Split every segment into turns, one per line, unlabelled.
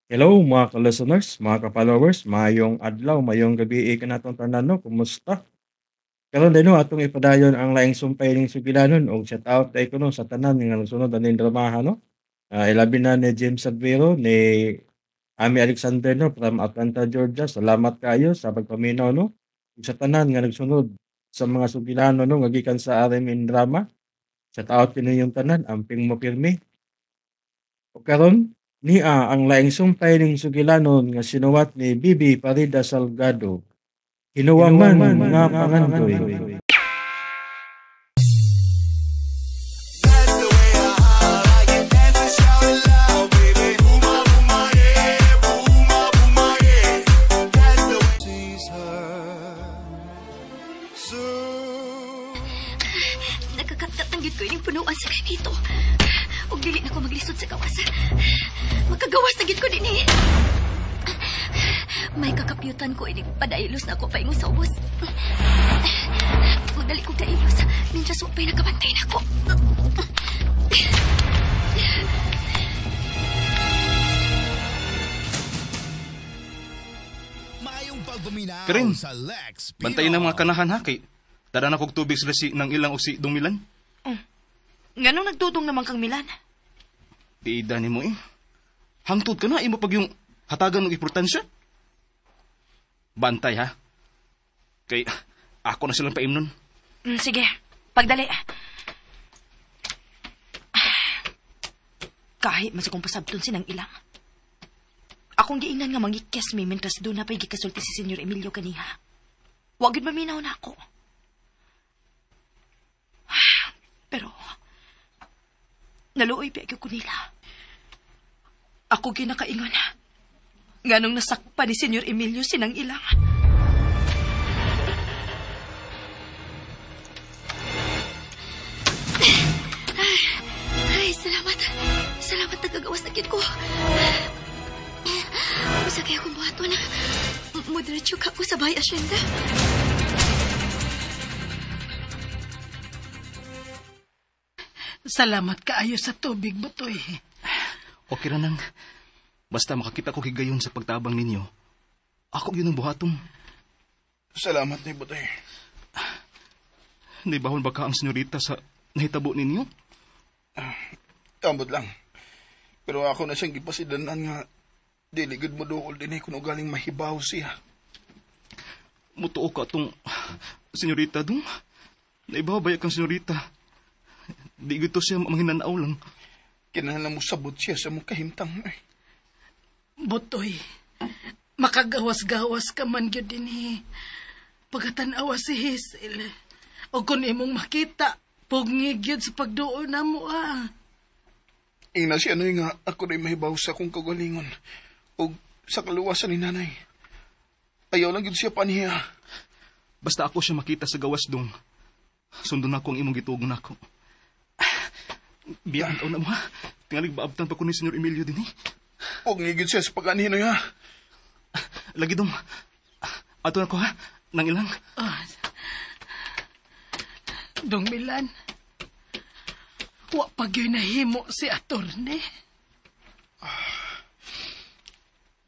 Hello mga ka-listeners, mga ka-followers, mayong adlaw, mayong gabi kanatong tanan no, kumusta? Karon din no atong ipadayon ang laing sumpay ning sugilanon og shout out kay kuno sa tanan nga nagsunod aning dramahan no. Ilabi na ni James Advero ni Ami Alexander no from Atlanta, Georgia. Salamat kayo sa pagpaminaw no. Ug sa tanan nga nagsunod sa mga sugilanon no nga gikan sa RMN drama. Shout out kini yung tanan, amping mo pirmi. O karon niya ang laing sumpay ning sugilanon nga sinuwat ni Bibi Farida Salgado. Hinuwaman nga pangandoy.
That's the way I like it. Dance and shout it loud, baby. Booma, booma, yeah. Booma, booma, yeah. That's the way sees her soon.
Nagkakatanggit ko yung punuan sa kay dito. Huwag dili na ko maglisod sa gawas. Magkagawas na gid ko din eh. May kakapyutan ko, ini padailos na ako paingon sa ubos. Magdali ko dailos, minsan supay nakabantay na ako.
Mayong pagbuminaw
Karin,
sa Lex
bantayin ang mga kanahan ha, kay tara na kog tubig sila si ng ilang o si Dumilan.
Nganong nagdudong naman kang Milan?
Piida ni mo eh. Hangtod ka na, imo pag yung hatagan ng importansya. Bantay ha. Kay ako na silang paimnon.
Sige, pagdali. Kahit mas akong pasabton sinang ilang. Akong giingnan nga mangikes mi mentras doon na pa'y gikasulti si Senyor Emilio kaniha. Wagid maminaw na ako. Pero, naluoy pa ko nila. Ako ginakaingon na. Nganong nasakpa ni Senyor Emilio sinang ilang. Ay, salamat. Salamat nagagawas na kid ko. Usa kaya akong buhaton. Mudiretso ka ko sa bahay asyenda.
Salamat kaayo sa tubig, Butoy.
Okay ra nang. Basta makakita ko higayon sa pagtabang ninyo. Ako yun ang buhatom.
Salamat ni Butoy.
Nibahon ba ka ang senyorita sa nahitabo ninyo?
Tambot lang. Pero ako na siyang gipasidanan nga diligid mo dool din kuno galing mahibaw siya.
Mutuo ka itong senyorita dong. Naibaw ba kang senyorita? Di gito siya manghinanaw lang.
Kinahanglan mo sabot siya sa mong kahimtang.
Butoy, makagawas-gawas ka man yun din eh. Pagkatanawa si Hazel. O kung imong makita, pugngig yun sa pagduol na mo ah.
Ina siya nga ako rin mahibaw sa kong kagalingon. O sa kaluwasan ni nanay. Ayaw lang yun siya paniya.
Basta ako siya makita sa gawas dong. Sundo na ako ang imong gitugon ako. Biyaan taon na mo ha. Tingalig baabtan pa ko ni Senyor Emilio din eh.
Huwag ngigid siya sa pag-anino ya.
Lagi dong. Ato na ko ha. Nang ilang.
Dong Milan, wa pag yun nahimo si Atorne.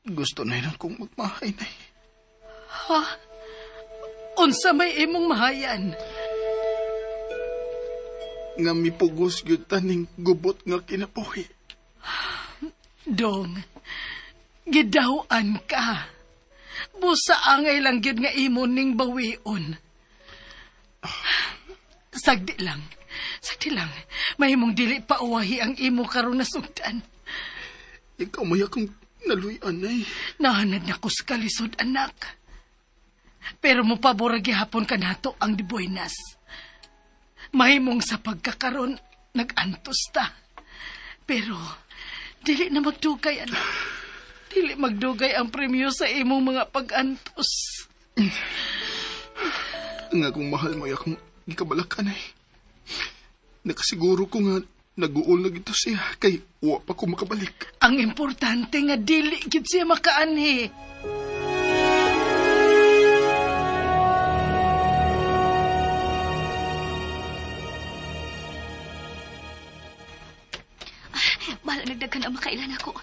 Gusto na yun kong magmahay na eh.
Ha? Unsa may imong mahayan?
Nga mipugos yun taning gubot nga kinabuhi.
Dong, gidawan ka. Busa angay lang yun nga imo ning bawion. Sagdi lang. May mong dili pa uwahi ang imo karon na sugdan.
Ikaw maya kang naluyan ay.
Nahanad na ko sa kalisod, anak. Pero mo paboragi hapon ka nato ang dibuinas. Mahimong sa pagkakaron, nag-antos ta. Pero, dili na magdugay, anak. Dili magdugay ang premyo sa imong mga pag-antos.
Nga kung mahal mo akong ikabalakan ay. Nakasiguro ko nga nag-uol na gito siya kay uwa pa ko makabalik.
Ang importante nga dili gid siya makaanhi.
Mahal nagdagan ang makailan ako.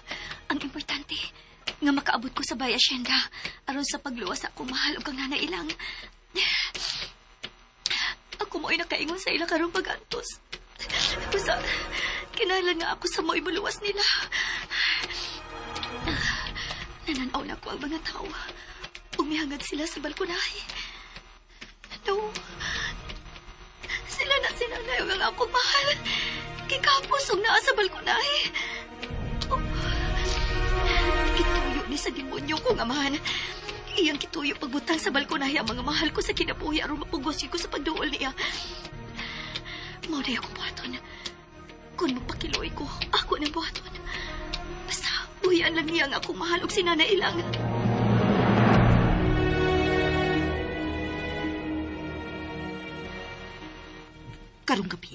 Ang importante, nga makaabot ko sa Bay Asyenda aron sa pagluwas ako mahal og kang nanay ilang. Ako mo'y nakaingon sa ila karong pagantos. Basta, kinahanglan nga ako sa mo'y maluwas nila. Nananaw na ko ang mga tao. Umihangad sila sa balkonahe. No. Sila na sinanayaw ang ako mahal. Kikapos ang naa sa balkonahe. Oh. Kituyo ni sa demonyo kong amahan. Iyang kituyo pagbutang sa balkonahe ang mga mahal ko sa kinabuhi aron mapugosyo ko sa pagduol niya. Mao na ako buhaton. Kung magpakiloy ko, ako na buhaton. Basta, buhian lang niya ang akong mahal og sinana ilang. Karong gabi,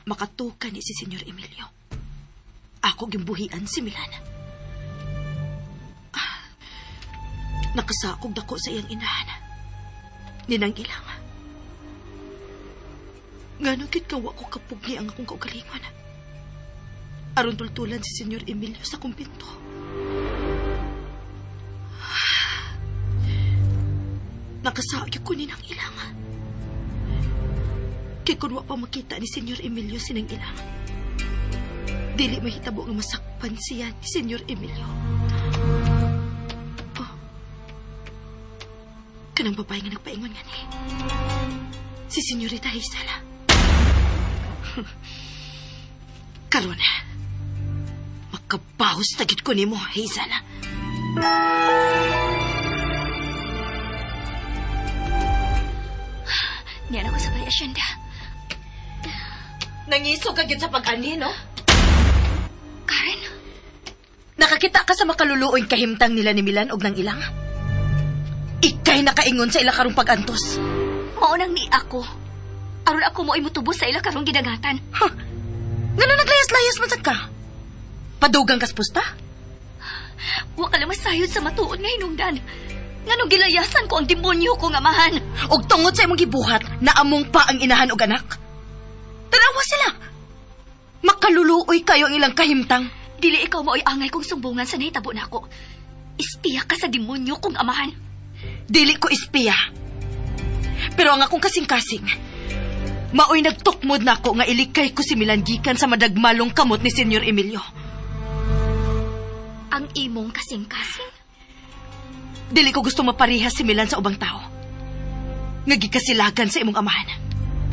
makatukan ni si Senyor Emilio. Ako gimbuhian si Milan. Nakasakog dako sa iyang inahan. Ninang ilang. Ngano kit kawa ko kapugni ang akong kaugalingon. Aron tultulan si Senyor Emilio sa kumpinto. Nakasakog ko ninang ilang. Kaya kung pa makita ni Senyor Emilio sinang ilang, dili mahitabo nga masakpan siya ni Senyor Emilio. Kanang babae nga nagpaingon nga ni. Si Senyorita Hazel. Karon, makabahos tagit ko ni mo, Hazel. Niyan ako sa Bay Asyenda.
Nangiso ka gyud sa pag-ani, no?
Karen?
Nakakita ka sa makaluluoy kahimtang nila ni Milan og nang ilang? Ikay nakaingon sa ila karong pag-antos.
Maunang ni ako. Aron ako mo imutubos sa ila karong gidagatan.
Huh? Ngano naglayas-layas man sad ka? Padugang kas pusta?
Wa ka lang masayod sa matuod nga hinungdan. Nganong gilayasan ko ang demonyo kong amahan.
Og tungod sa imong gibuhat, naamong pa ang inahan og anak. Tanawa sila. Makaluluoy kayo ang ilang kahimtang.
Dili ikaw mao'y angay kong sumbungan sa nahitabo nako. Ispiya ka sa demonyo kong amahan.
Dili ko espiya. Pero ang akong kasing-kasing, maoy nagtukmod na ako nga ilikay ko si Milan gikan sa madagmalong kamot ni Senyor Emilio.
Ang imong kasing-kasing?
Dili ko gusto maparihas si Milan sa ubang tao. Nga gikasilagan sa imong amahan.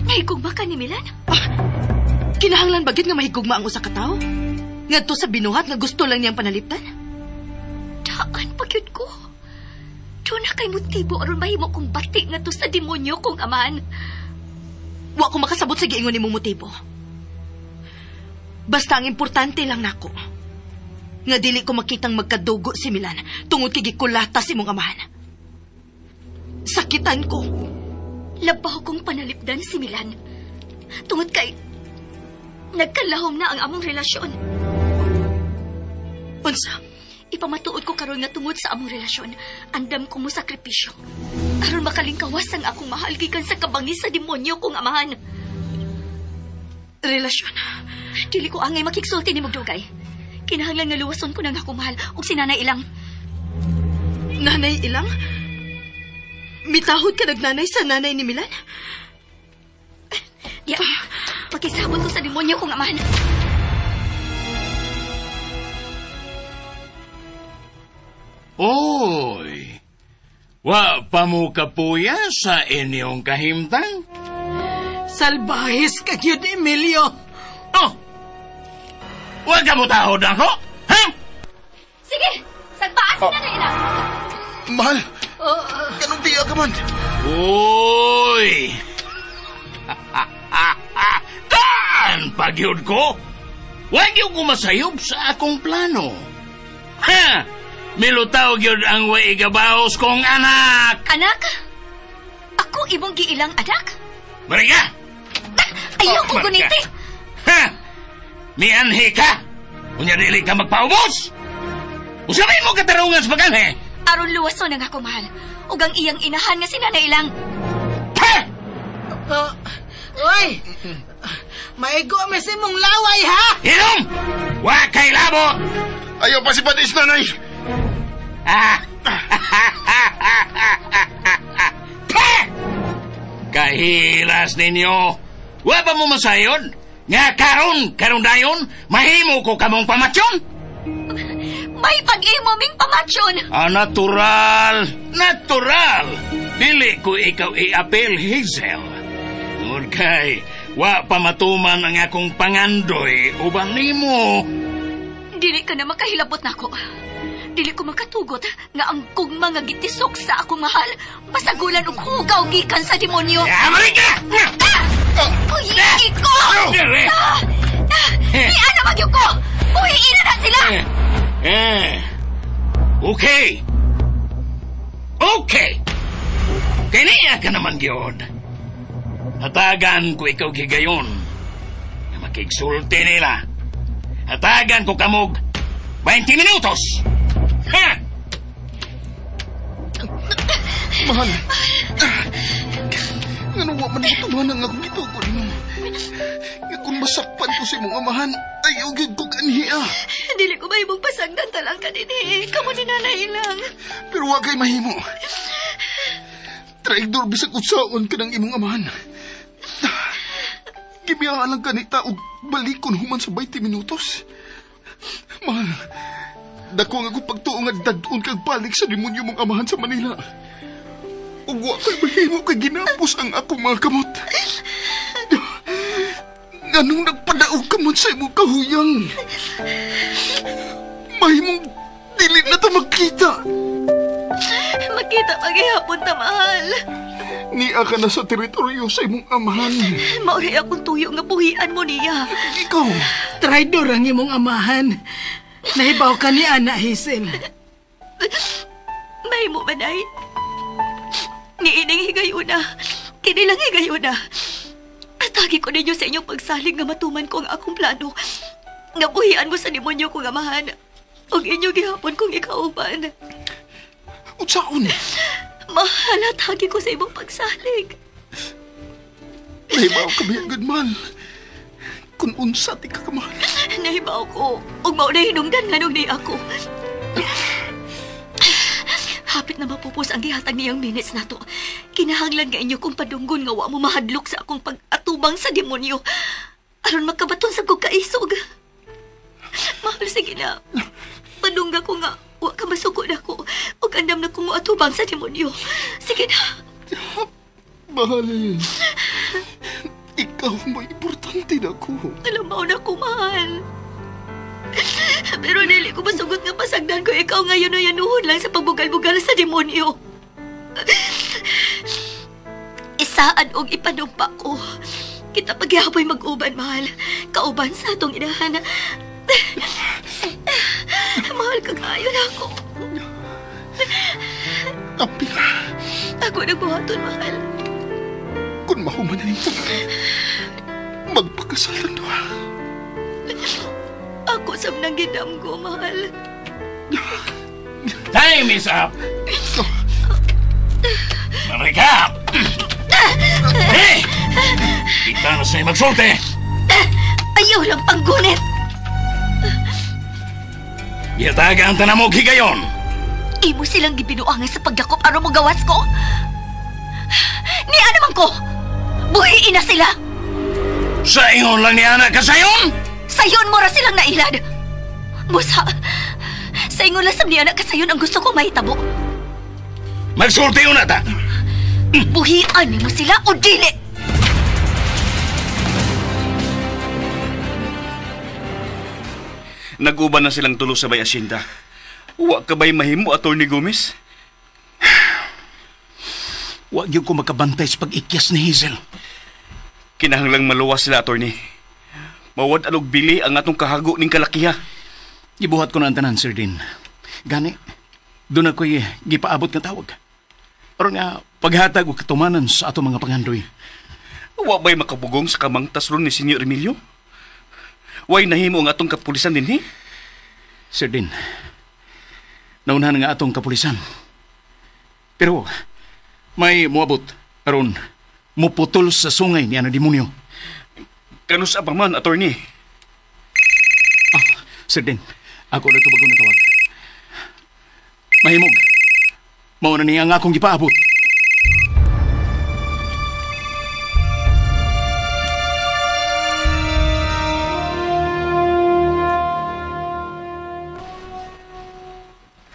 Nahigugma ka ni Milan?
Kinahanglan bagid nga mahigugma ang usa ka tawo? Ngadto sa binuhat nga gusto lang niyang panalipdan?
Daan pagyud ko. Doon na kay motibo aron mahimo kong bati nga to sa demonyo kong amahan.
Wa ko makasabot sa giingon nimong motibo. Basta ang importante lang nako nga dili ko makitang magkadugo si Milan tungod kay gikulatas imong amahan. Sakitan ko.
Labaw kong panalipdan si Milan. Tungod kay nagkalahom na ang among relasyon.
Unsa?
Ipamatuod ko karon nga tungod sa among relasyon, andam ko mo sakripisyo. Aron makalingkawas ang akong mahal gikan sa kabangis sa demonyo kong amahan.
Relasyon?
Dili ko angay makiksulti ni Mugdugay. Kinahanglan nga luwason ko ng akong mahal ug si Nanay Ilang.
Nanay Ilang? Mitahod ka nagnanay sa nanay ni Milan?
Di, pakisabot ko sa demonyo kong amahan.
Oy, wa pa mo kapuya sa inyong kahimtang?
Salbahis ka yun, Emilio.
Oh, wag ka mo tahod ako, ha?
Sige, sagbaasin na Ilang.
Mahal, ganun diya ka man.
Uy! Taan pagyod ko! Wag yung kumasayop sa akong plano. Ha! Milutaw gyud ang way gabaos kong anak!
Anak? Ako imong giilang anak?
Mariga!
Ayaw ko
Mariga.
guniti!
Ha! Nianhi ka! Unya dili ka magpaubos! Usabay mo katarungan sa pagkanhe!
Aron luwason ang ako mahal. Ug ang iyang inahan nga si Nanay Ilang.
Ha!
Uy! Maigo mi si mong laway, ha?
Inom! Wa kay labo!
Ayaw pa si Panis, nanay!
Kahilas ninyo. Wa ba mo masayon? Nga karon dayon, mahimo ko kamong pamatsyon.
May pag-imo ming pamatsyon.
Natural. Dili ko ikaw i-apel, Hazel. Ngun kay, wa pamatuman ang akong pangandoy uban nimo.
Dili ka na makahilabot nako. Dili ko makatugot nga ang kong mga gitisok sa akong mahal pasagulan og hugaw gikan sa demonyo.
Marika!
Uyi ko! Ni ana magyo ko! Uhiin na sila!
Okay. Kaniya ka naman, Gyod. Hatagan ko ikaw gigayon na makigsulti nila. Hatagan ko kamog 20 minutos. Ha!
Mahal. Nga wa man ito tumanan nga kung ito ko rin. Nga kung masakpan ko sa imong amahan, ayaw gid ko kanhiya.
Dili ko mahimong pasagdan talang ka din eh. Kamu ni nanay lang.
Pero wa kay mahimo. Traidor bisag utsaon ka ng imong amahan. Gibiyahan lang ka ni taog balikon human sa 20 minutos. Mahal, dako nga kung pagtuo nga dadun kag balik sa demonyo mong amahan sa Manila. Ug wa kay mahimo kay ginapos ang akong mga kamot. Ganong nagpadaog ka man sa imong kahuyang. Mahimong dili na ta magkita.
Makita paghihapon ta, mahal.
Niya ka na sa teritoryo sa imong amahan.
Mauray akong tuyo nga buhian mo niya.
Ikaw,
Traidor ang imong amahan. Nahibaw ka ni Ana, Hazel.
Mahimo ba, Nay? Niining higayuna. Kinilang higayuna. Atagi ko ninyo sa inyong pagsalig nga matuman ko ang akong plano. Nga buhian mo sa demonyo kong amahan. O inyo gihapon kong ikauban.
utsaon.
Mahalatagi ko sa imong pagsalig.
Nahibaw ka ba good man? Kung unsa ti ka kamahal.
Nahibaw ko. Ug mao na hinungdan nga nung ni ako. Hapit na mapupos ang gihatag niyang minutes nato. Kinahanglan nga inyo kong padunggon nga wa mo mahadlok sa akong pag-atubang sa demonyo. Aron makabaton sa kong kaisog. Mahal, sige na. Padungga ko nga wa ka masugod ako. Ug andam na kong atubang sa demonyo. Sige na.
Mahal. Ikaw may importante na ko.
Alamaw na ko, mahal. Pero dili ko masugot nga pasagdan ko ikaw ngayon o yanuhon lang sa pagbugal-bugal sa demonyo. Isaan og ipanumpa ko. Kita pagyapoy mag-uban, mahal. Kauban sa atong inahan. Mahal ka kayo na ako.
Tapi ka.
Ako nagbuhaton, mahal.
Kung mahuman na nito, magpakasal lang doon.
Ako sa nang gidamgo, mahal.
Time is up! Marika! Hey! Kita na sa'yo magsulti!
Ayaw lang panggunit!
Giyataga ang tanamog higayon!
Imo silang gibinuangan sa pagdakop aron mo gawas ko? Niya naman ko! Buhiin na sila!
Sa ingon lang ni anak ka sayon?
Sayon mo ra silang nailad! Busa, sa ingon lang sa niya na kasayon ang gusto ko mahitabo.
Magsulti na ta!
Buhian mo sila o dili!
Nag-uban na silang tulo sa bay asyenda. Wa ka ba'y mahimo, Atty. Gomez?
Wa gyud ko makabantay sa pag-ikyas ni Hazel.
Kinahanglang maluwas sila, Atty. Mawad alog bili ang atong kahago ning kalakiha.
Gibuhat ko na ang tanan, Sir Dean. Gani, doon ako'y gipaabot nga tawag. Aron nga, paghatag o katumanan sa ato mga pangandoy.
Wa ba'y makabugong sa kamang tasron ni Senyor Emilio? Way nahimo ang atong kapulisan din,
Sir Dean, naunahan nga atong kapulisan. Pero, may muabot aron muputol sa sungay ni ana demonyo.
Kanus pa man, Atty.
Sir Dean, Ako na ito bago natawag. Mahimog. Mao na niya ang akong gipaabot.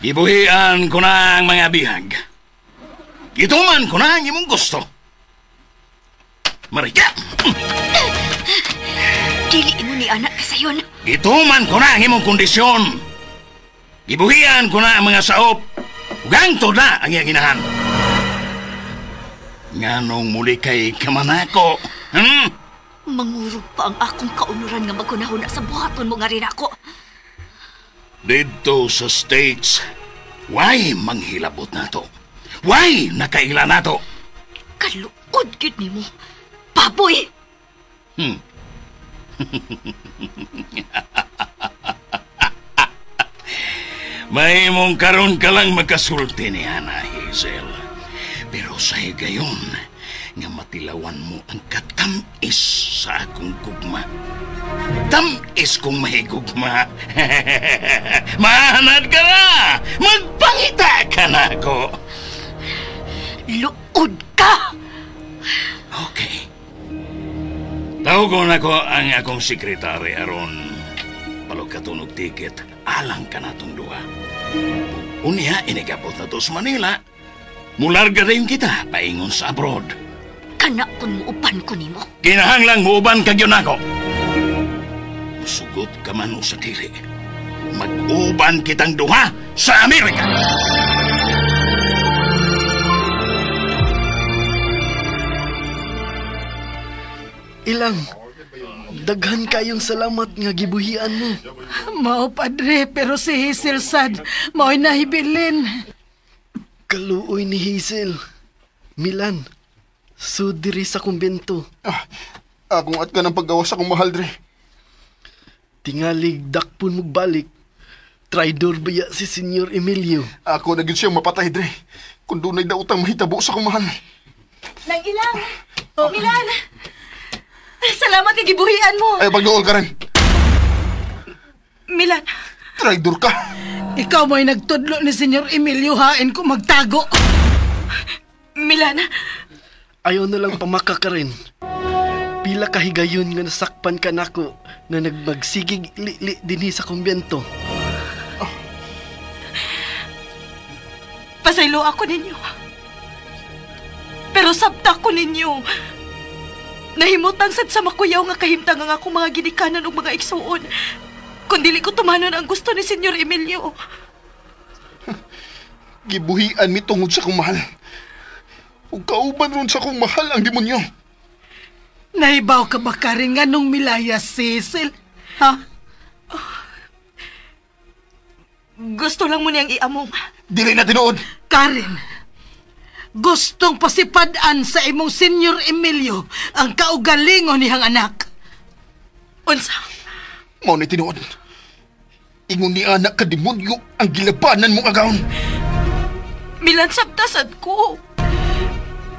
Gibuhian ko na ang mga bihag. Gituman ko na ang imong gusto. Marika!
Dili mo ni anak kasayon.
Gituman ko na ang imong kondisyon. Gibuhian ko na ang mga saop. Gangto na ang iyang inahan. Nganong muli kay kamanako?
Mangurog pa ang akong kaunuran nga magkunahon na sa buhaton mo nga rin ako.
Dito sa States, why manghilabot na to? Why nakaila na to?
Kaluod gid nimo. Baboy!
May mong karon ka lang magkasulti ni Ana Hazel. Pero sa gayon, nga matilawan mo ang katamis sa akong gugma. Tamis kong mahigugma. Mahanad ka na! Magpangita ka na ako!
Luod ka!
Okay. Tawagon ako ang akong sekretary aron palog katunog tiket alang ka na itong duha. Unya, inigabot na to sa Manila. Mularga rin kita paingon sa abroad.
Kana kung muuban ko nimo.
Kinahanglang muuban ka yun ako. Musugot ka man o sa dili. Mag-uban kitang duha sa Amerika.
Ilang, daghan kayong salamat nga gibuhian mo.
Mao, Padre, pero si Hazel sad. Mao'y nahibilin.
Kaluoy ni Hazel. Milan, so diri sa kumbento.
Akong at ka ng paggawas akong mahal, Dre.
Tingalig dakpon magbalik. Traidor baya si Senyor Emilio.
Ako na gid siyang mapatay, Dre. Kung dunay na utang mahitabo sa akong mahal.
Nang ilang. Milan. Salamat kay gibuhian mo.
Ay, pagdool ka rin.
Milan.
Traidor ka.
Ikaw mo'y nagtudlo ni Senyor Emilio hain ko magtago.
Milan.
Ayaw na lang pamaka ka rin. Pila kahigayon nga nasakpan ka nako na nagbagsigig li dinhi sa kumbento.
Pasaylo ako ninyo. Pero sabta ko ninyo. Nahimutang sad sa makuyaw nga kahimtang ang akong mga ginikanan o mga igsuon. Kung dili ko tumanon ang gusto ni Senyor Emilio.
Gibuhian mi tungod sa akong mahal. Ug kauban ron sa akong mahal ang demonyo.
Naibaw ka ba ka rin nga nung milaya si Hazel? Ha?
Gusto lang mo niyang iamong.
Dili na tinuod.
Karen, gustong pasipadaan sa imong Senyor Emilio ang kaugalingon niyang anak.
Unsa?
Mao ni tinuod. Ingon ni anak ka demonyo ang gilabanan mong agawon.
Milan sabtasad ko.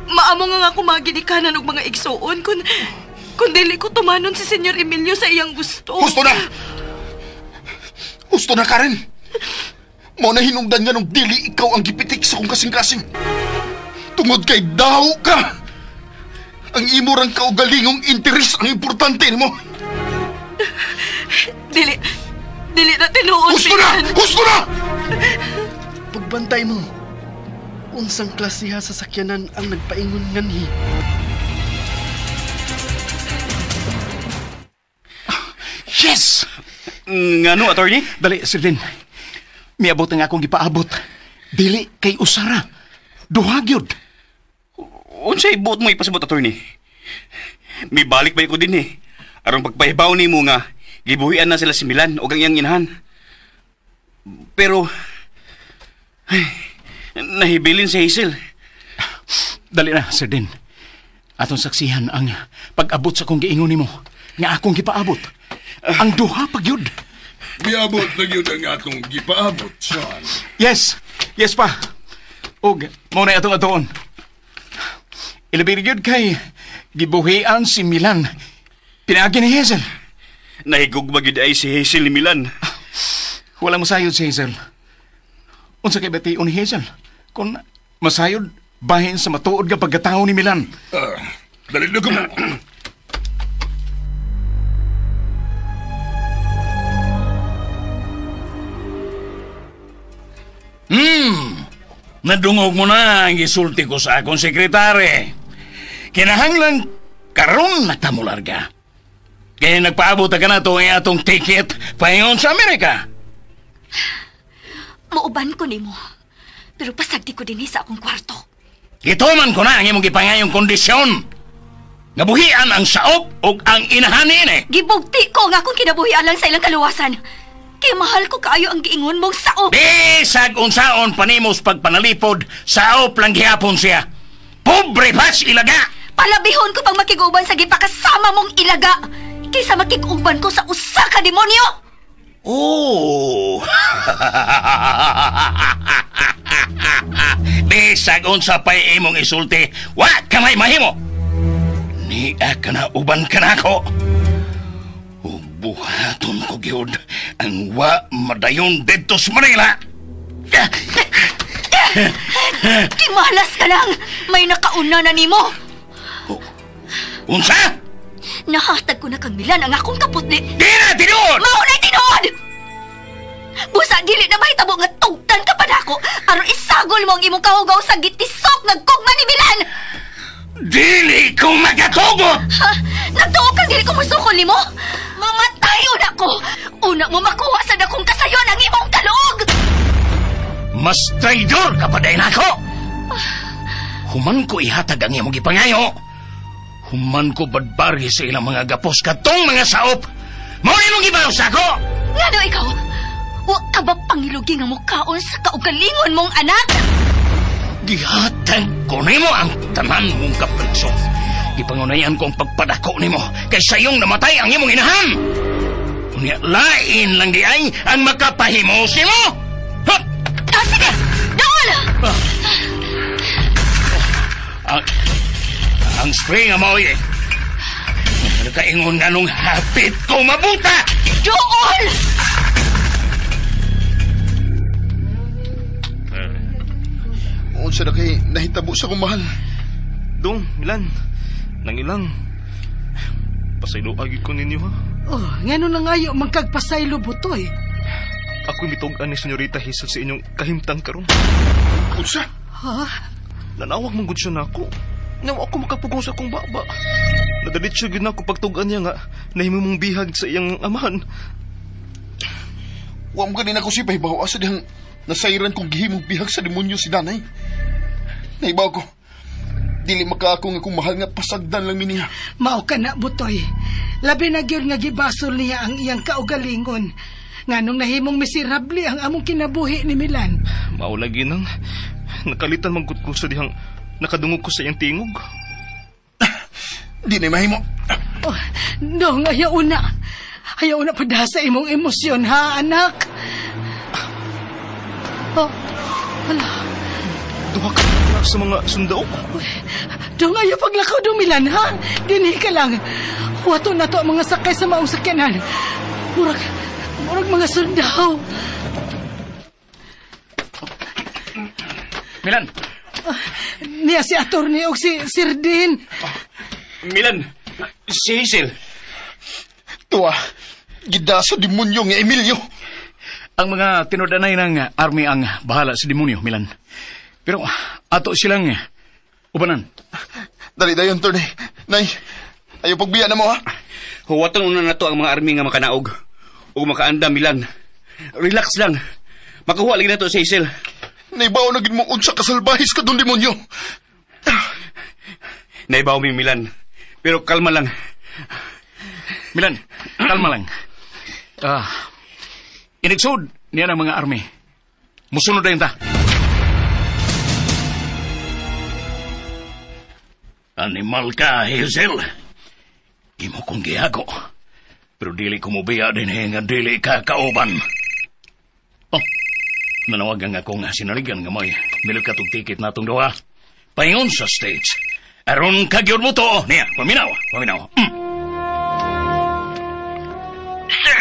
Maamo nga ako mga ginikanan og mga igsuon kung dili ko tumanon si Senyor Emilio sa iyang gusto.
Gusto na! Gusto na, Karen! Mao na hinungdan nga nung dili ikaw ang gipitik sa kong kasing-kasing. Tungod kay daw ka! Ang imurang kaugalingong interes ang importante mo.
Dili na tinuod.
Gusto na! Gusto na!
Pagbantay mo. Unsang klasiha sa sakyanan ang nagpaingon nganhi.
Yes!
Ngano, attorney?
Dali, Sir Din. Miabot ang akong gipaabot. Dili kay usara. Duhagyod.
Unsay buot mo ipasabot, attorney? May balik ba ko din eh. Arong pagpahibaw ni mo nga, gibuhian na sila si Milan o ang iyang inahan. Pero, ay, nahibilin si Hazel.
Dali na, Sir Din. Atong saksihan ang pag-abot sa kong giingon nimo nga akong gipaabot. Ang duha pagyud.
Miabot na yun ang atong gipaabot, Sean.
Yes. Yes pa. Og, mo na atong atoon. Ilabir yun kay gibuhian si Milan. Pinagi ni Hazel.
Nahigugma gid ay si Hazel ni Milan.
Wala masayod si Hazel. Unsa kay bati ni Hazel? Kung masayod, bahin sa matuod nga pagkatao ni Milan.
Dali na ka mo.
Nadungog mo na ang isulti ko sa akong sekretary. Kinahanglan karon na tamularga. Kaya nagpaabot ka na to ang atong ticket paingon sa Amerika.
Mauban ko nimo. Pero pasagdi ko din sa akong kwarto.
Gituman ko na ang imong gipangayong kondisyon. Nabuhian ang saop o ang inahan ini.
Gibugti ko nga kung kinabuhian lang sa ilang kaluwasan. Kay mahal ko kaayo ang giingon mong saop.
Bisag unsaon panimos pagpanalipod, saop lang gihapon siya. Pobre pas ilaga.
Palabihon ko pang makiguban sa gipakasama mong ilaga. Kaysa makiguban ko sa usa ka demonyo.
Oh. Bisag unsa pay imong isulti, wa kamay mahimo. Niya ka na uban ka na ako. Buhaton ko gyud ang wa madayon dito sa Manila.
Di malas ka lang. May nakauna na nimo.
Unsa?
Nahatag ko na kang Milan ang akong kaputli.
Di na tinuod!
Maunay tinuod! Busa dili na mahitabo nga tugtan ka pa nako aron isagol mo ang imong kahugaw sa gitisok nagkugma ni Milan.
Dili ko magatugot!
Ha? Nagtuog ka dili ko musukol nimo? Mamatayo na ko! Una mo makuha sa dakong kasayon ang imong kalug!
Mas traidor ka pa din ako! Human ko ihatag ang imong gipangayo. Human ko badbari sa ilang mga gapos katong mga saop. Mao imong gibaw sa ako!
Ngano ikaw? Wa ka ba pangilugi nga mukhaon sa kaugalingon mong anak?
Gihatag ko nimo ang tanan mong kaprikso. Gipangunayan ko ang pagpadako nimo kay sayong namatay ang imong inahan. Unya lain lang di ay ang makapahimos nimo.
Sige! Doon!
Ang spray nga mao eh. Nagkaingon nga nung hapit ko mabuta.
Doon!
Unsa na kay nahitabo sa kong mahal?
Dong, Milan. Nang ilang. Pasaylo agi ko ninyo ha.
Oh, ngano na ngayo magkagpasaylo butoy.
Ako'y mitugan ni Senyorita Hazel sa inyong kahimtang karon.
Unsa?
Ha?
Nanawag mong gud siya na ako. Nawa ako makapugong sa akong baba. Nadalit siya gid na ako pagtugan niya nga nahimo mong bihag sa iyang amahan.
Wa mo ganin ako si pahibaw asa dihang nasayran kong gihimong bihag sa demonyo si Danay. Naibaw ko. Dili makaako nga kung mahal nga pasagdan lang miniha.
Mao ka na butoy. Labi na gyud nga gibasol niya ang iyang kaugalingon. Nganong nahimong miserable ang among kinabuhi ni Milan.
Mao lagi nang nakalitan manggod ko sa dihang nakadungog ko sa iyang tingog.
Di na mahimo.
Oh, dong, ayaw na. Ayaw na pada sa imong emosyon, ha, anak? Oh, wala.
Duha ka na sa mga sundao.
Dong, ayaw paglakaw dumilan, ha? Dinhi ka lang. Wato na to ang mga sakay sa maong sakyanan. Murag mga sundao.
Milan!
Niya si Atty. o si Sir Dean.
Milan, si Hazel.
Tuwa, gida sa demonyo nga Emilio.
Ang mga tinudanay ng army ang bahala sa demonyo, Milan. Pero ato silang ubanan.
Dali dayon, Tony. Nay, ayaw pagbiya na mo, ha?
Huwatan una na to ang mga army nga makanaog. O makaanda, Milan. Relax lang. Makahuwa lagi na to si Hazel.
Naibaw na gid mo unsa kasalbahis ka dong demonyo.
Naibaw mi, Milan. Pero kalma lang.
Milan, kalma lang. Inigsod niya ng mga army. Musunod na yun ta. Animal ka, Hazel. Imo kong gihago. Pero dili ko mo biya din nga dili ka kauban. Oh, nanawagan nga kong sinaligan nga may milog ka tong ticket na itong duha. Paingon sa stage. Aron kagyod mo to. Niya, paminaw.
Sir,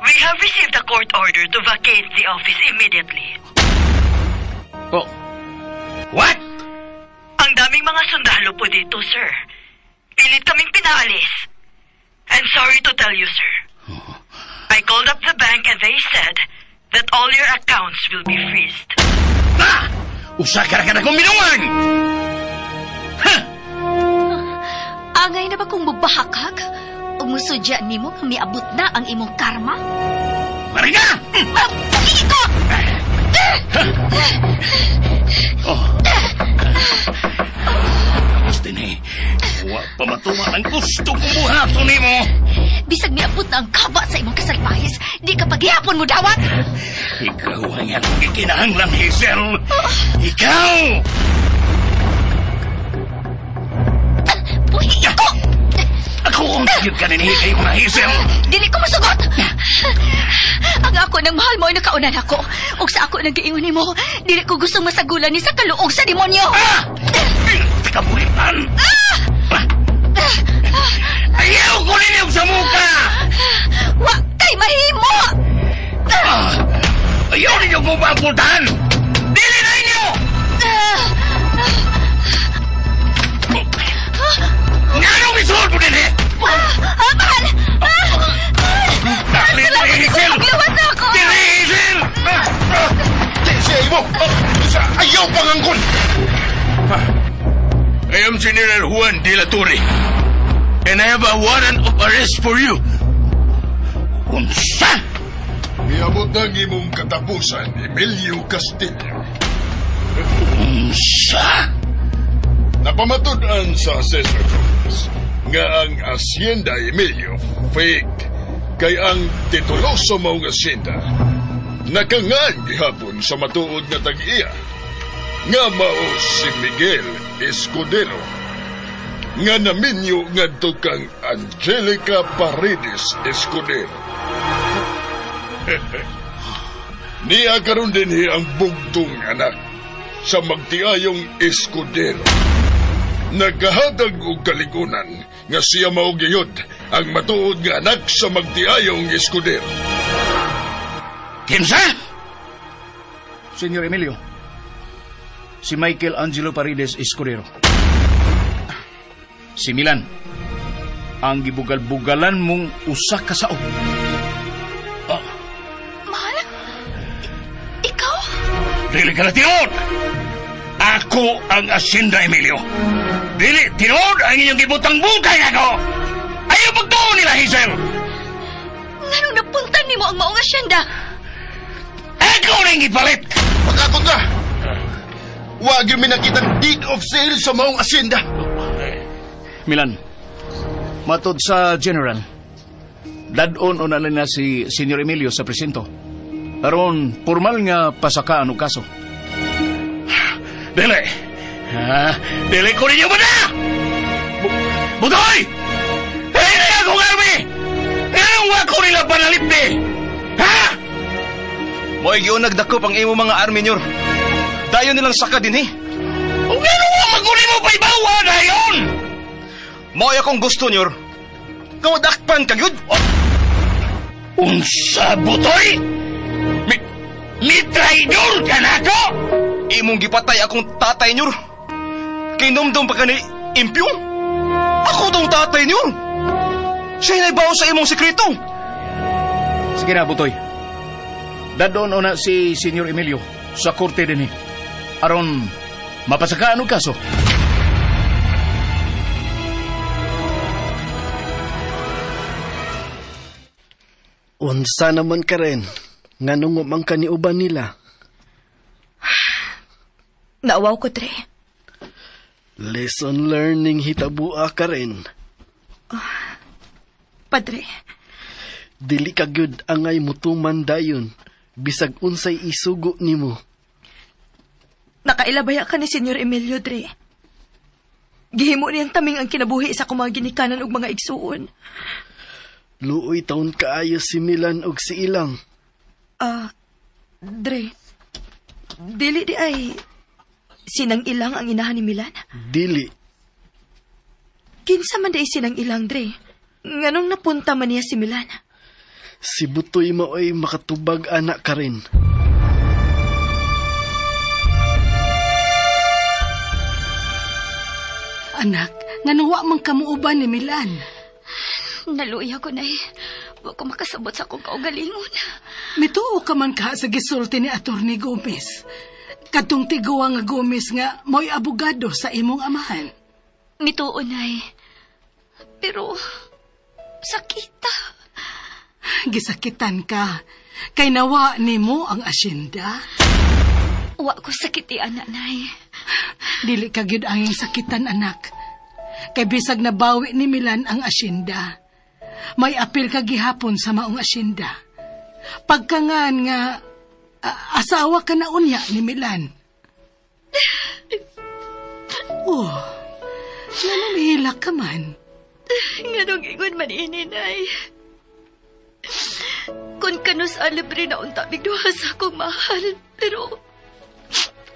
we have have received a court order to vacate the office immediately.
Oh. What?
Ang daming mga sundalo po dito, sir. Pilit kaming pinaalis. I'm sorry to tell you, sir. I called up the bank and they said that all your accounts will be freezed.
Ah! Usa ka na kong minungan!
Angay na ba kung mubahakag? O musudya ni mo nga miabot na ang imong karma?
Mariga!
Ito!
Oh. Dini, wa pa matuma ang gusto kong buhaton ni mo.
Bisag miabot na ang kaba sa imong kasalpahis, di ka paghihapon mo dawat!
Ikaw ang akong ikinahanglan, Hazel. Ikaw!
Buhi ako!
Ako ang tigil ka ninihikay mo na, Hazel.
Dili ko masugot! Ang ako nang mahal mo ay nakaunan ako. O sa ako nang giingon ni mo, dili ko gustong masagulan ni sa kaluog sa demonyo.
Kabuhitan! Ayaw ko ninyo sa muka!
Wa kay mahimo!
Ayaw ninyo kong papultahan! Dili na inyo! Nanong isuot mo din eh!
Mahal!
Dali na, Hazel!
Magluwas na ako!
Dili, Hazel!
Say mo! Ayaw pangangkon!
I am General Juan de la Torre, and I have a warrant of arrest for you. Unsa?
Miabot ang imong katapusan, Emilio Castillo.
Unsa?
Napamatud-an sa assessment office nga ang Hacienda Emilio fake kay ang titulo sa maong asyenda nakangan gihapon sa matuod nga tag-iya nga mao si Miguel Escudero nga naminyo ngadto kang Angelica Paredes Escudero. Niya karon dinhi ang bugtong anak sa magtiayong Escudero. Nagkahatag og kaligunan nga siya mao gayud ang matuod nga anak sa magtiayong Escudero.
Kinsa?
Senyor Emilio, si Michael Angelo Paredes Escudero. Si Milan, ang gibugal-bugalan mong usa ka sao.
Mahal? Ikaw?
Dili ka na tinod! Ako ang Hacienda Emilio. Dili, tinod ang inyong gibutang bungkay ako! Ayaw pagtuon nila, Hazel!
Nganong napuntan ni mo ang maong asyenda?
Ako rin ipalit!
Pagkakot ka! Huwag yung minakitang deed of sale sa maong asyenda.
Milan, matod sa General, dadon o nalang na si Senyor Emilio sa presinto. Aron, formal nga pasakaan o kaso.
Dili! Dili ko ninyo ba na? Butoy! Hindi akong army! Anong wako nila panalip ni? Ha?
Mo'y yun nagdakop ang imo mga army nyor. Dayon nilang saka din eh.
O gano'n ang maguli mo pa ibawa na yun?
Mo'y akong gusto nyor. Kawadakpan kagyud.
Unsa, Butoy? Mi traidor ka na ako?
Imong gipatay akong tatay nyor. Kinumdum pa ka ni Impyo? Ako tong tatay nyor. Siya naibaw sa imong sekreto.
Sige na, Butoy. Dadon o na si Senyor Emilio sa korte din eh. Aron, mapasakaan o kaso.
Unsa naman ka rin, nga nung umang kaniuban nila.
Naawaw ko, Dre.
Lesson learning hitabua ka rin.
Padre,
Dili ka gyud angay mutuman dayon, bisag unsay isugo nimo.
nakailabaya ka ni Senyor Emilio, Dre. Gihimo niyang taming ang kinabuhi sa akong mga ginikanan ug mga igsuon.
Luoy taon kaayo si Milan og si Ilang.
Dre, dili di ay sinang Ilang ang inahan ni Milan?
Dili.
Kinsa man di sinang Ilang, Dre? Nganong napunta man niya si Milan?
Si Butoy maoy makatubag anak ka rin.
Anak, nga nawa man kamuuban ni Milan.
Naluya ko na eh. Huwag ko makasabot sa akong kaugalingon.
Mituo ka man ka sa gisulti ni Atty. Gomez. Katong tiguwa nga Gomez nga mo'y abogado sa imong amahan.
Mituon ay. Pero, sakita.
Gisakitan ka. Kay nawa ni mo ang asyenda.
Wa ko sakiti, anak, nay.
Dili ka gyud anging sakitan, anak. Kay bisag nabawi ni Milan ang asyenda. May apil ka gihapon sa maong asyenda. Pagkangan nga asawa ka na unya ni Milan. Oh, nanamihilak ka man.
Nganong ingon man ini, nay. Kung kanus alibre na unta bigduha sa akong mahal. Pero,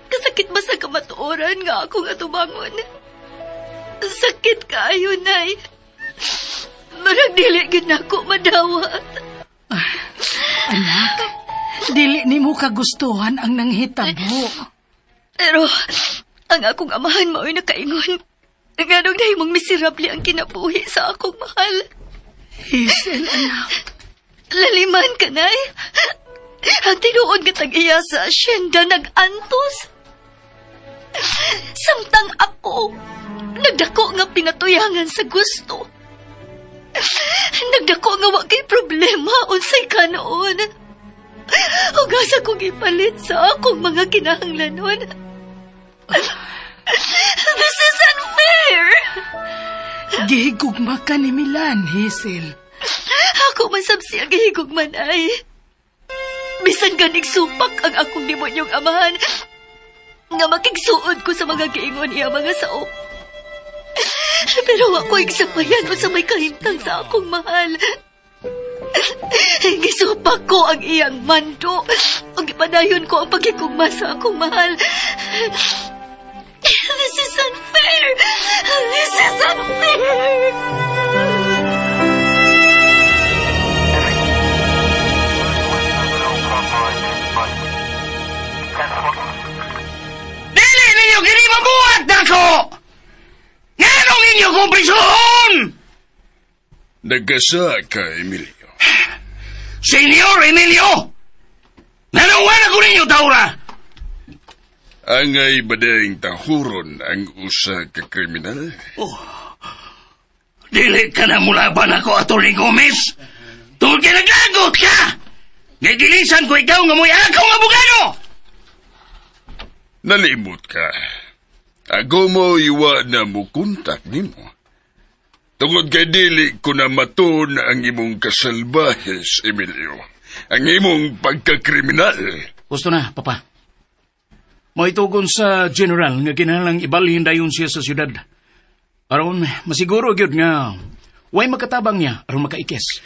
kasakit ba sa kamatuoran nga akong atubangon? Sakit kaayo, nay. Marang dili gid nako madawat.
Anak, dili nimo kagustuhan ang nanghitabo.
Pero, ang akong amahan mao'y nakaingon. Nganong nahimong miserable ang kinabuhi sa akong mahal.
Hazel, anak.
Laliman ka, nay. Ang tinuod nga tag-iya sa asyenda nag-antos. Samtang ako, nagdako nga pinatuyangan sa gusto. Nagdako nga wa kay problema unsay kanoon. Ugasa kong ipalit sa akong mga kinahanglanon. This is unfair!
Gihigugma ka ni Milan, Hazel.
Ako masabsi ang gihigugman ay. Bisan ganig supak ang akong demonyong amahan nga makigsuod ko sa mga giingon iya mga sao. Pero ako igsapayan o sa may kahintang sa akong mahal. Gisupak ko ang iyang mando o gipadayon ko ang pagkikugma sa akong mahal. This is unfair! This is unfair!
Dili ninyo kini mabuhat nako! Nganong inyo kong prisuhon?
Nagkasa ka, Emilio.
Senyor Emilio! Nanawan ako ninyo, Taura!
Angay badayang tahuron ang usa ka kriminal?
Oh, dili ka na mulaban ako, Atty. Gomez. Tungkol ka naglagot ka! Gagilisan ko ikaw nga mo'y akong abogado!
Nalimot ka. Ako mo iwa na mo kontak nimo. Tungod kay dili ko na matun ang imong kasalbahes, Emilio. Ang imong pagkakriminal.
Gusto na, Papa. Maitugon sa general nga kinahanglang ibalhin dayon siya sa syudad. Aron masiguro gyud nga way makatabang niya aron makaikes.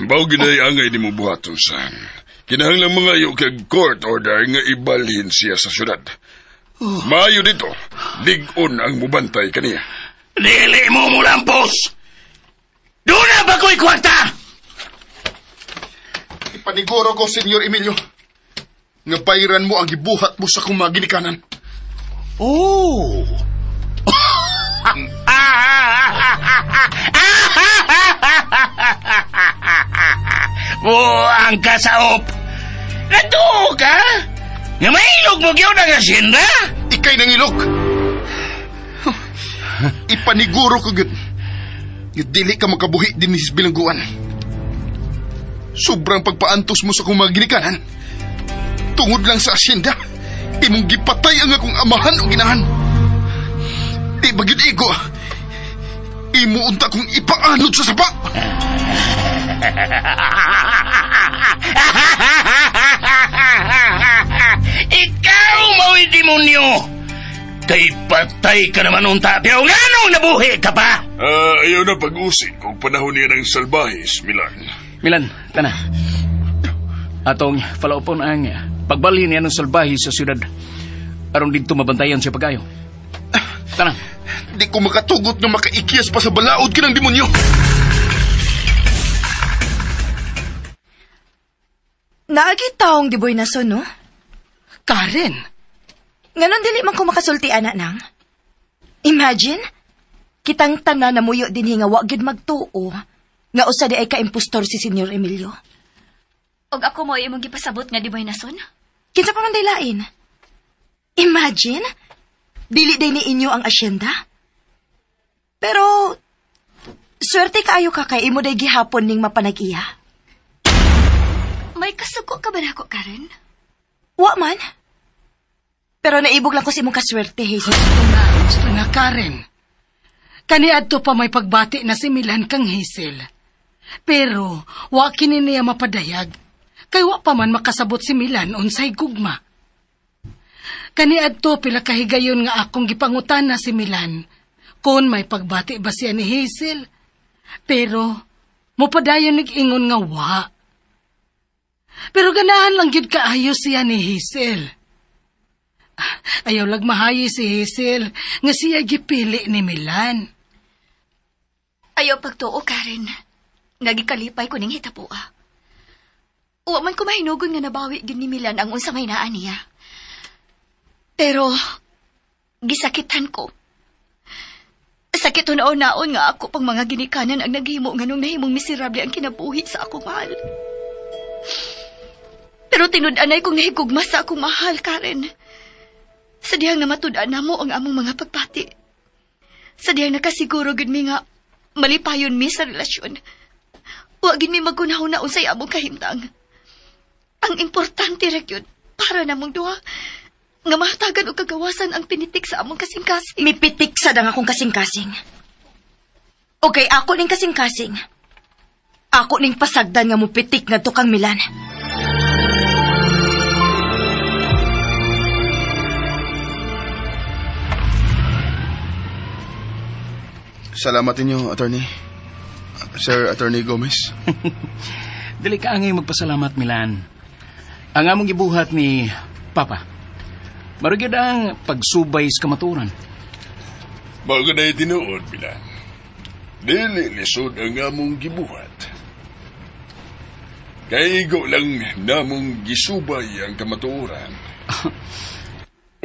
Mao ginay angay nimo buhaton san. Kinahanglang mga iyo kag court order nga ibalhin siya sa syudad. Maayo dito, ligon ang mubantay kaniya.
Dili mo mulampos! Doon na ba ko'y kwarta?
Ipaniguro ko, Senyor Emilio, nga bayaran mo ang gibuhat mo sa kong mga ginikanan.
Oh! Buang kasaop! Natuo ka? Nga mailog mo gyud ang asyenda?
Ikay nang ilog. Ipaniguro ko gyud. Yung dili ka makabuhi din ni bilangguan. Sobrang pagpaantos mo sa kong mga ginikanan. Tungod lang sa asyenda, imong gipatay ang akong amahan o ginahan. Di ba gyud ego? Imo unta kong ipaanod sa sapa.
Ikaw mo'y demonyo! Kay patay ka naman unta, pero nganong nabuhi ka pa?
Ayaw na pag-usik kung panahon niya ng salbahis, Milan.
Milan, tana. Atong falaupon ang pagbalhin niya ng salbahi sa syudad. Aron dito mabantayan siya pagayo. Tana.
Di ko makatugot na makaikyas pa sa balaod ka ng demonyo.
Naagi taong diboy na so, no?
Karen,
Nganon dili man ko makasulti, anak nang. Imagine, kitang tanan na muyo din nga wa gyud magtuo, nga usa di ay ka-impostor si Senyor Emilio.
Og ako mo imong gipasabot nga di ba nason?
Kinsa pa man daylain? Imagine, dili day ni inyo ang asyenda. Pero, swerte kaayo ka kay imo day gihapon ning mapanag-iya.
May kasuko ka ba nako, Karen?
Wa man. Pero naibog lang ko si imong kaswerte, Jesus.
Gusto na, Karen. Kaniadto pa may pagbati na si Milan kang Hazel. Pero, wa kini niya mapadayag. Kay wa pa man makasabot si Milan unsay gugma. Kaniadto pila kahigayon nga akong gipangutan na si Milan kung may pagbati ba siya ni Hazel. Pero, mopadayon nag-ingon nga wa. Pero ganahan lang gyud kaayo siya ni Hazel. Ayaw lag mahayi si Hazel nga siya gipili ni Milan.
Ayaw pagtuo, Karen. Nagikalipay ko ning hitapua. Wa man ko mahinugon nga nabawi gyud ni Milan ang unsa may naa niya. Pero, gisakitan ko. Sakit unaon-naon nga ako pang mga ginikanan ang naghimo nga nung nahimong miserable ang kinabuhi sa akong mahal. Pero tinud-anay kong nahigugma sa akong mahal, Karen. Sadihang namatudan na mo ang among mga pagpati. Sadihang nakasiguro gid mi nga malipayon mi sa relasyon. Wa gid mi magunahon na unsay among kahimtang. Ang importante ra gyud para namong duha nga mahatagan og kagawasan ang pinitik sa among kasing-kasing.
Mipitik sa dang akong kasing-kasing. Okay, ako ning kasing-kasing. Ako ning pasagdan nga mupitik na tukang Milan.
Salamat inyo, Attorney. Sir Attorney Gomez.
Dili ka angay magpasalamat, Milan. Ang among gibuhat ni Papa. Marugid ang pagsubay sa kamaturan.
Bago na itinuod, Milan. Dili lisod ang among gibuhat. Kaigo lang namong gisubay ang kamaturan.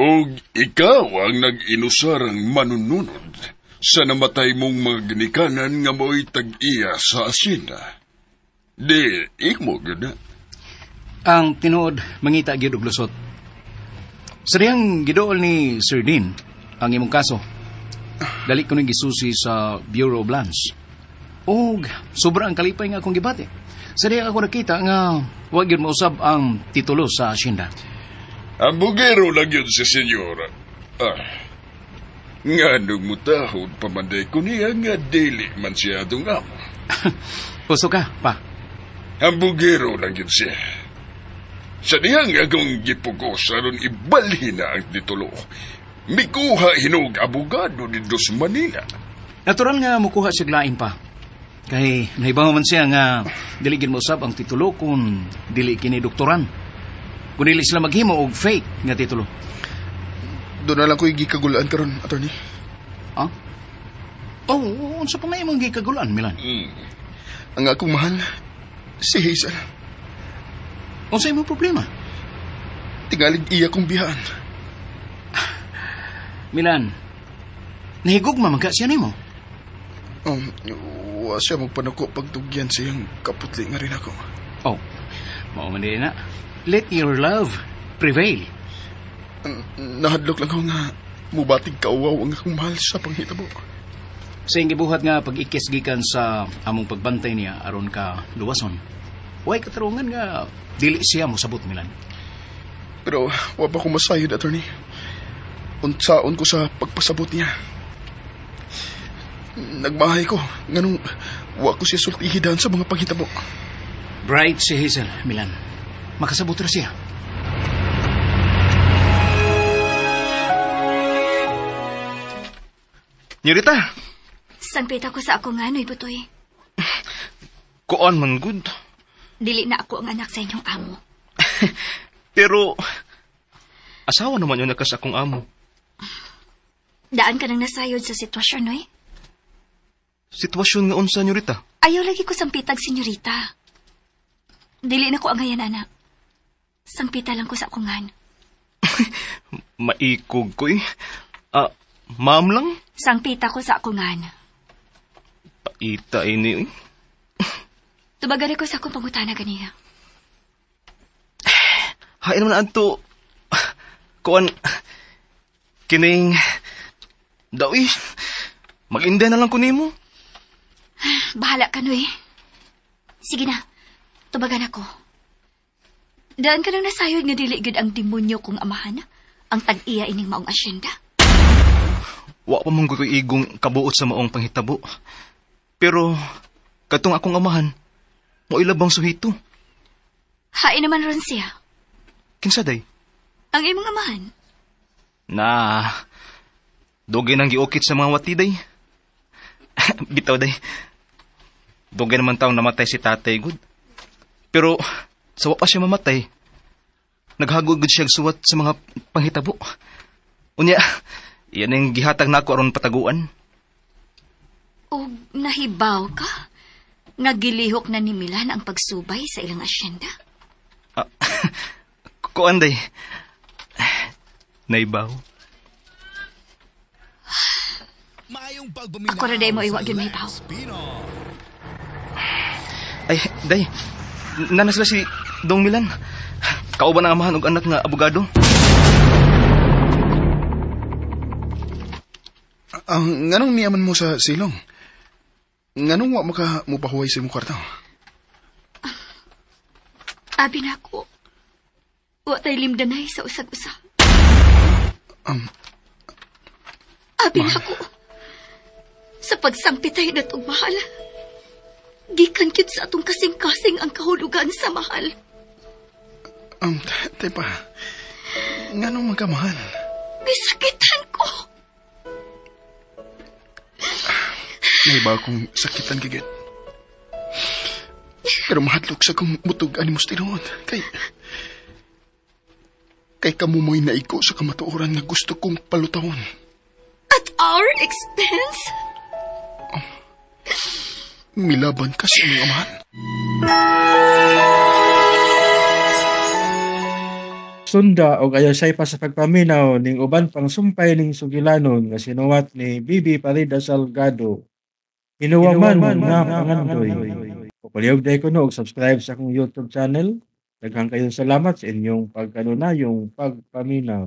Og ikaw ang nag-inusarang manununod sa namatay mong mga ginikanan nga mo'y tag-iya sa asyenda. Di, ikmo gana.
Ang tinuod, mangita gyud og lusot. Sa diyang gidool ni Sir Dean, ang imong kaso. Dali ko nang gisusi sa Bureau of Lands. Og sobra ang kalipay nga akong gibati. Sa diyang ako nakita nga wag yun mausab ang titulo sa asyenda.
Ang bugero lang yun si senyora. Nga nung mutahod pamanday ko niya nga dili man siya atong amo.
Puso ka, pa?
Ang bugero lang yun siya. Sa diyang akong gipugos aron ibalhin na ang titulo. Mikuha hinog abogado dito sa Manila.
Natural nga mukuha siya lain pa. Kay nahibaw man siya nga diligin mo usab ang titulo kung dili kini doktoran. Kung dili sila maghimo og fake nga titulo.
Doon na lang ko gikagulaan karon, Attorney.
Ah? Oh, unsa pa may imong gikagulaan, Milan?
Ang akong mahal, si Hazel.
Unsa imong problema?
Tingalig iya kong bihaan.
Milan, nahigugma man ka siya nimo.
Wa siya magpanuko pagtugyan siyang kaputli nga rin ako.
Oh, mao man din na. Let your love prevail.
Nahadlok lang ako nga mubatig kauwaw ang akong mahal sa panghitabo.
Sa iyong gibuhat nga pag-ikis gikan sa among pagbantay niya aron ka luwason. Way katarungan nga dili siya mo sabot, Milan.
Pero wa pa ko masayod, Attorney. Unsaon ko sa pagpasabot niya. Nagmahay ko, nganong wa ko siya sultihidan sa mga panghitabo.
Bright si Hazel, Milan. Makasabot ra siya.
Nyorita.
Sangpita ko sa akong ano'y butoy.
Kuan man good.
Dili na ako ang anak sa inyong amo.
Pero, asawa naman yun nakas akong amo.
Daan ka nang nasayod sa sitwasyon, noy?
Sitwasyon nga unsa, Nyorita?
Ayaw lagi ko sampitag, senyorita. Dili na ko ang ngayon, anak. Sangpita lang ko sa akungan.
Maikog ko eh. Ma'am lang?
Sangpita ko sa akungan.
Paita ini eh.
Tubagari ko sa akong pangutana ganiya.
Hain naman anto. Kuan. Kining. Daw eh. Mag-inday na lang ko nimo.
Bahala ka, Noy. Sige na, tubagan ako. Daan ka nang nasayod nga dili gid ang demonyo kong amahan, ang tag-iya ining maong asyenda.
Wa pa mong ko igong kabuot sa maong panghitabo. Pero, katong akong amahan, mo ilabang suhito.
Hain naman ron siya.
Kinsa day?
Ang imong amahan.
Dugay nang giukit sa mga wati day. Bitaw day. Dugay naman taong namatay si tatay good. Pero, sawa pa siya mamatay. Naghagod gud siya suwat sa mga panghitabo. Unya, yan ang gihatag nako aron pataguan.
O nahibaw ka? Nagilihok na ni Milan ang pagsubay sa ilang asyenda?
Kuan day. Naibaw.
Ako na day mo iwag yun may baw.
Ay, day. Nana sila si Dong Milan. Kauban ang amahan og anak nga abogado.
Nganong niyaman mo sa silong? Nganong wa maka mupahuway sa imong kwarto?
Abi na ako. Wa tay limdanay sa usag-usa. Abi na ako. Sa pagsampitay datong mahal. Gikan kyud sa atong kasing-kasing ang kahulugan sa mahal.
Tepa, nganong magkamahal?
Gisakitan ko.
Naibaw kong sakitan kagit. Pero mahadlok sa kong mutug animos tinuod. Kay kamumoy na iko sa kamatuoran nga gusto kong palutawon.
At our expense?
Milaban ka sa iyong amahan.
Sunda o ayosay pa sa pagpaminaw ning uban pang sumpay ning sugilanon nga sinuwat ni Bibi Parida Salgado. Hinuwaman na pangandoy. Pupaliyog day ko no, subscribe sa akong YouTube channel. Daghang kayong salamat sa inyong pagkanunayong pagpaminaw.